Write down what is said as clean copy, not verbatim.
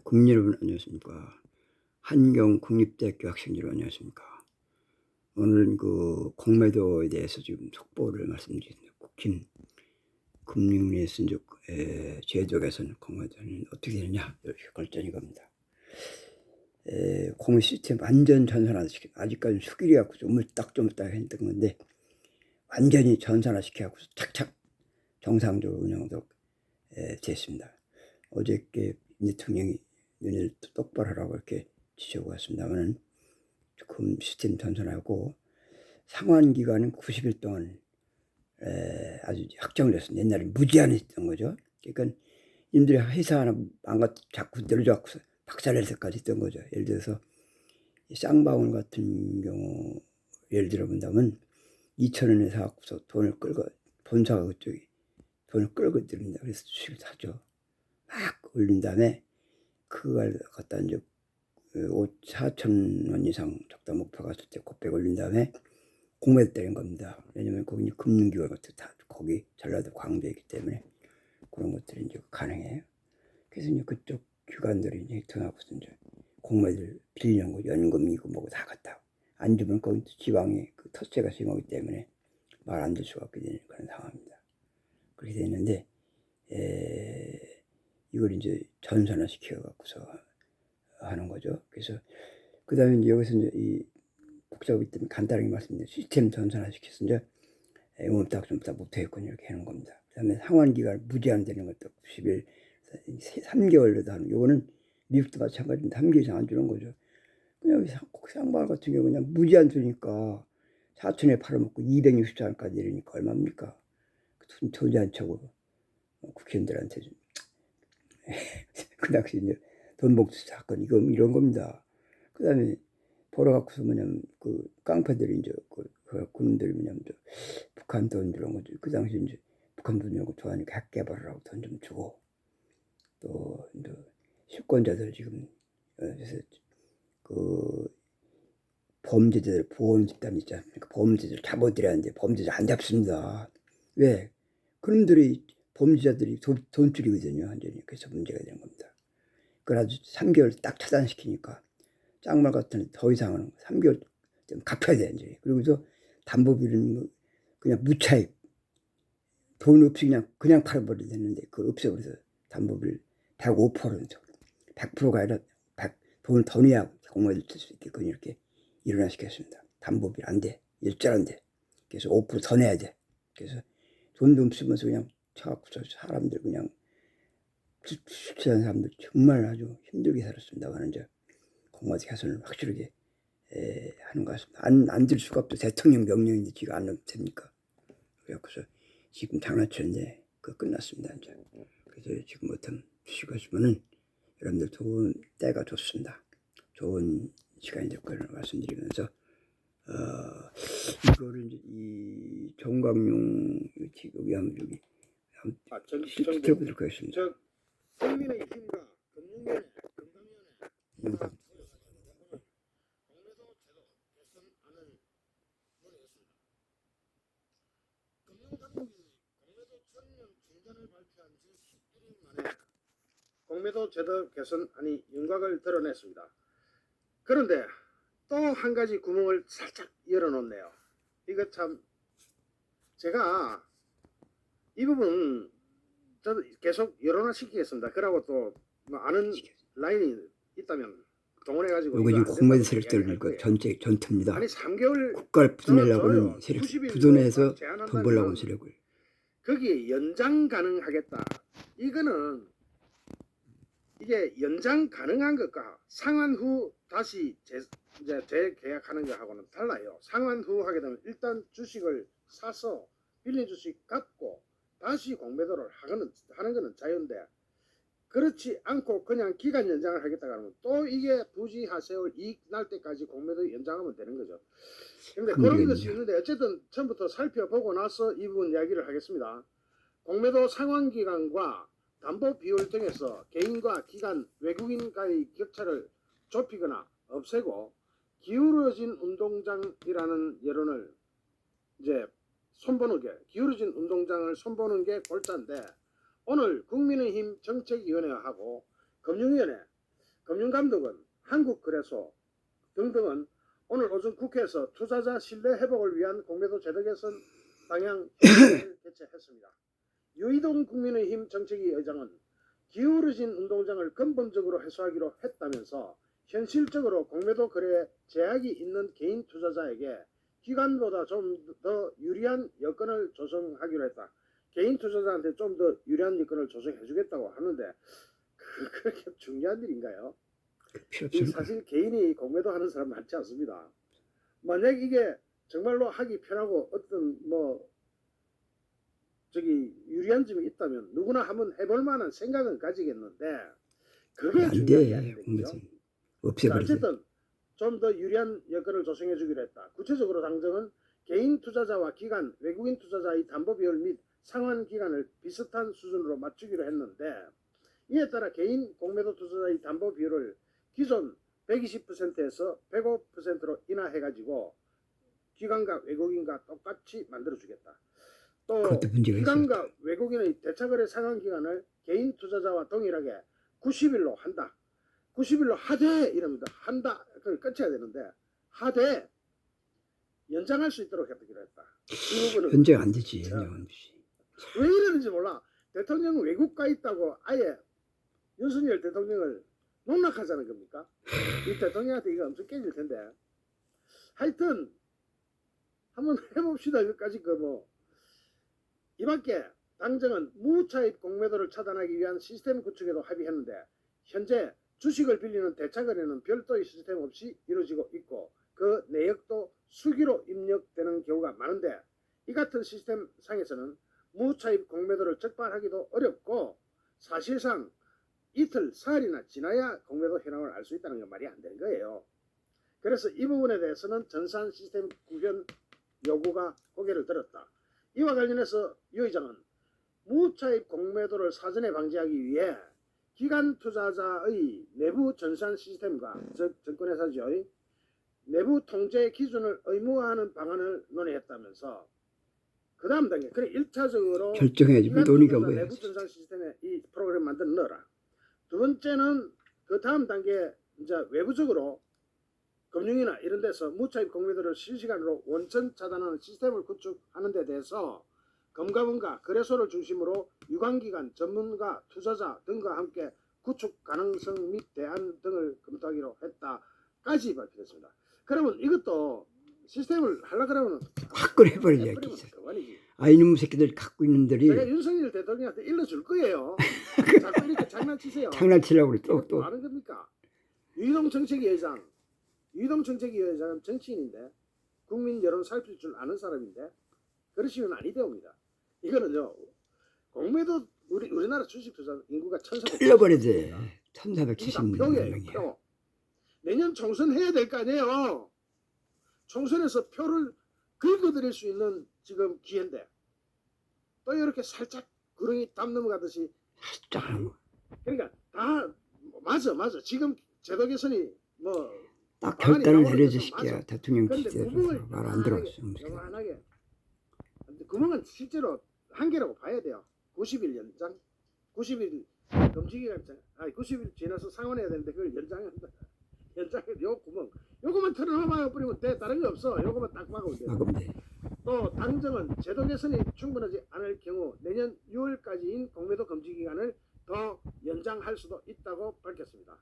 국민 여러분 안녕하십니까. 한경국립대학교 학생 여러분 안녕하십니까. 오늘은 그 공매도에 대해서 지금 속보를 말씀드리겠습니다. 국힘 금융위에서 이제 제도 개선 공매도는 어떻게 되느냐 이렇게 결정이 겁니다. 공매 시스템 완전 전산화시켜 아직까지 수기리 갖고 조물딱 했던 건데 완전히 전산화시켜 갖고 착착 정상적으로 운영하도록 됐습니다. 어저께 대통령이 눈을 똑바로 하라고 이렇게 지시하고 왔습니다만은 조금 시스템 전환하고 상환 기간은 90일 동안 아주 확정을 했습니다. 옛날에 무제한했던 거죠. 그러니까 님들이 회사 하나 자꾸 늘려갖고 박살낼때까지 했던 거죠. 예를 들어서 쌍방울 같은 경우 예를 들어 본다면 2,000원에 사갖고서 돈을 끌고 본사가 그쪽이 돈을 끌고 들입니다. 그래서 주식을 사죠. 막 올린 다음에 그걸 갖다 이제 4,000원 이상 적다 목표 갔을 때 곱백 올린 다음에 공매도 때린 겁니다. 왜냐면 거기 금융기관 같은 다 거기 전라도 광주에 있기 때문에 그런 것들이 이제 가능해요. 그래서 이제 그쪽 기관들이 이제 통하고서 이제 공매를 빌리는 거 연금이고 뭐고 다 갖다 안 주면 거기 지방에 그 터세가 심하기 때문에 말 안 들 수가 없게 되는 그런 상황입니다. 그렇게 됐는데 이걸 이제 전산화 시켜갖고서 하는 거죠. 그래서 그 다음에 이제 여기서 이제 이 복잡하기 때문에 간단하게 말씀드리면 시스템 전산화 시켜서 이제 응업딱 좀 다 못하겠군요 이렇게 하는 겁니다. 그 다음에 상환 기간 무제한 되는 것도 90일 3개월로도 하는 요거는 미국도 마찬가지인데 3개월 이상 안 주는 거죠. 그냥 쌍방 같은 경우 그냥 무제한 주니까 4천에 팔아먹고 264원까지 이러니까 얼마입니까? 돈이 안 차고 국회의원들한테 좀 그 당시 이제 돈 복수 사건 이런 겁니다. 그 다음에 보러 갖고서 뭐냐면 그 깡패들이 이제 그 군인들이 뭐냐면 북한 돈 주는 거죠. 그 당시 이제 북한 돈 주는 거 좋아하니까 핵 개발을 하고 돈 좀 주고 또 이제 실권자들 지금 그래서 그 범죄자들 보험 집단 있지 않습니까? 범죄자들 잡아들여야 하는데 범죄자 안 잡습니다. 왜? 그놈들이 범죄자들이 돈줄이거든요. 완전히. 그래서 문제가 되는 겁니다. 그걸 아주 3개월 딱 차단시키니까 짱말 같은 더 이상은 3개월 좀 갚아야 돼. 이제. 그리고서 담보비는 그냥 무차익 돈 없이 그냥 팔아버려야 되는데 그걸 없애버려서 담보비를 105%, 100%가 아니라 돈을 더 내야 공무원을 쓸 수 있게끔 이렇게 일어나시켰습니다. 담보비 안 돼. 일절 안 돼. 그래서 5%더 내야 돼. 그래서 돈도 없으면서 그냥 차갖고서 사람들 그냥 수치한 사람들 정말 아주 힘들게 살았습니다. 하는 이제 공무원 개선을 확실하게 하는 것 같습니다. 안 들 수가 없죠. 대통령 명령인데 지가 안 됩니까? 그래서 지금 장난쳤는데 그 끝났습니다. 이제 그래서 지금부터 주식하시면은 여러분들 좋은 때가 좋습니다. 좋은 시간이 될 거를 말씀드리면서 이거를 이제 이 정광용 여기 한번 여기 실제보도록 하겠습니다. 국민의 힘과 금융위원회, 건강위원회 공매도 제도 개선안을 논의했습니다. 금융당국이 공매도 전면 중단을 발표한 지 11일 만에 공매도 제도 개선안이 윤곽을 드러냈습니다. 그런데 또 한 가지 구멍을 살짝 열어놓네요. 이거 참 제가 이 부분 저도 계속 열어놔시키겠습니다. 그러고 또 뭐 아는 라인이 있다면 동원해가지고 요거 지금 공매도 세력들 전투입니다. 아니 3개월 국가를 부도내려고는 세력, 부도내서 돈 벌려고 하는 세력을 거기에 연장 가능하겠다. 이거는 이게 연장 가능한 것과 상환 후 다시 재계약하는 것하고는 달라요. 상환 후 하게 되면 일단 주식을 사서 빌린 주식 갚고 다시 공매도를 하는 것은 자유인데 그렇지 않고 그냥 기간 연장을 하겠다 그러면 또 이게 부지하세요 이익 날 때까지 공매도 연장하면 되는 거죠. 그런데 그런 것이 있는데 어쨌든 처음부터 살펴보고 나서 이 부분 이야기를 하겠습니다. 공매도 상환 기간과 담보 비율 등에서 개인과 기관, 외국인과의 격차를 좁히거나 없애고 기울어진 운동장이라는 여론을 이제 손보는 게 기울어진 운동장을 손보는 게 골자인데 오늘 국민의힘 정책위원회하고 금융위원회, 금융감독원, 한국거래소 등등은 오늘 오전 국회에서 투자자 신뢰 회복을 위한 공매도 제도 개선 방향 회의를 개최했습니다. 유이동 국민의힘 정책위 의장은 기울어진 운동장을 근본적으로 해소하기로 했다면서 현실적으로 공매도 거래에 제약이 있는 개인 투자자에게 기관보다 좀 더 유리한 여건을 조성하기로 했다. 개인 투자자한테 좀 더 유리한 여건을 조성해 주겠다고 하는데 그렇게 중요한 일인가요? 필요 이 없습니다. 사실 개인이 공매도 하는 사람 많지 않습니다. 만약 이게 정말로 하기 편하고 어떤 뭐 저기 유리한 점이 있다면 누구나 한번 해볼 만한 생각은 가지겠는데 그게 안 중요한 게 돼. 아닌데 그죠? 공매도 자, 없애버리세요. 어쨌든 좀 더 유리한 여건을 조성해 주기로 했다. 구체적으로 당정은 개인 투자자와 기관, 외국인 투자자의 담보 비율 및 상환 기간을 비슷한 수준으로 맞추기로 했는데 이에 따라 개인 공매도 투자자의 담보 비율을 기존 120%에서 105%로 인하해가지고 기관과 외국인과 똑같이 만들어주겠다. 또 그것도 문제가 기관과 외국인의 대차거래 상환 기간을 개인 투자자와 동일하게 90일로 한다. 90일로 하되 이럽니다. 한다. 그 끝이야 되는데 하되 연장할 수 있도록 해두기로 했다. 이 부분은 연장 안 되지. 자, 연장 안 되지. 왜 이러는지 몰라. 대통령은 외국가 있다고 아예 윤석열 대통령을 농락하자는 겁니까? 이 대통령한테 이거 엄청 깨질 텐데. 하여튼 한번 해봅시다. 여기까지 그 뭐 이밖에 당정은 무차입 공매도를 차단하기 위한 시스템 구축에도 합의했는데 현재 주식을 빌리는 대차거래는 별도의 시스템 없이 이루어지고 있고 그 내역도 수기로 입력되는 경우가 많은데 이 같은 시스템 상에서는 무차입 공매도를 적발하기도 어렵고 사실상 이틀, 사흘이나 지나야 공매도 현황을 알 수 있다는 건 말이 안 되는 거예요. 그래서 이 부분에 대해서는 전산 시스템 구현 요구가 고개를 들었다. 이와 관련해서 유 의장은 무차입 공매도를 사전에 방지하기 위해 기관 투자자의 내부 전산 시스템과 즉 증권회사죠. 내부 통제 기준을 의무화하는 방안을 논의했다면서 그 다음 단계 그래 1차적으로 결정해야지. 뭐 논의가 뭐야. 내부 전산 시스템에 이 프로그램 만들어 넣어라. 두 번째는 그 다음 단계 이제 외부적으로 금융이나 이런 데서 무차입 공매도를 실시간으로 원천 차단하는 시스템을 구축하는 데 대해서 금감원과 거래소를 중심으로 유관기관, 전문가, 투자자 등과 함께 구축 가능성 및 대안 등을 검토하기로 했다까지 밝혔습니다. 그러면 이것도 시스템을 하려고 그러면 확 꺼내버려야지. 그만이지. 아 이놈 새끼들 갖고 있는 들이 내가 윤석열 대통령한테 일러줄 거예요. 자꾸 이렇게 장난치세요. 장난치려고 그래. 또 또 하는 겁니까? 유이동 정책위 의장은 정치인인데 국민 여론 살필 줄 아는 사람인데 그러시면 아니되옵니다. 이거는요 공매도 우리나라 주식 투자 인구가 1,400. 흘려버려야 돼. 이게 다 1470만 표예요. 명이야. 표. 내년 총선 해야 될 거 아니에요. 총선에서 표를 긁어드릴 수 있는 지금 기회인데 또 이렇게 살짝 구렁이 담 넘어가듯이 딱 그러니까 다 맞아. 지금 제도 개선이 뭐 결단을 나오는 내려줘 것은 새끼야. 맞아. 대통령 그런데 기대로 구멍을 말 안 들었어. 요만하게 구멍은 실제로 한계라고 봐야 돼요. 90일 연장, 90일 금지기간, 90일 지나서 상환해야 되는데 그걸 연장한다. 요 구멍, 요거만 털어놔봐요. 뿌리면 돼. 다른 게 없어. 요거만 딱 막으면 돼. 막으면 돼. 또 당정은 제도 개선이 충분하지 않을 경우 내년 6월까지인 공매도 금지 기간을 더 연장할 수도 있다고 밝혔습니다.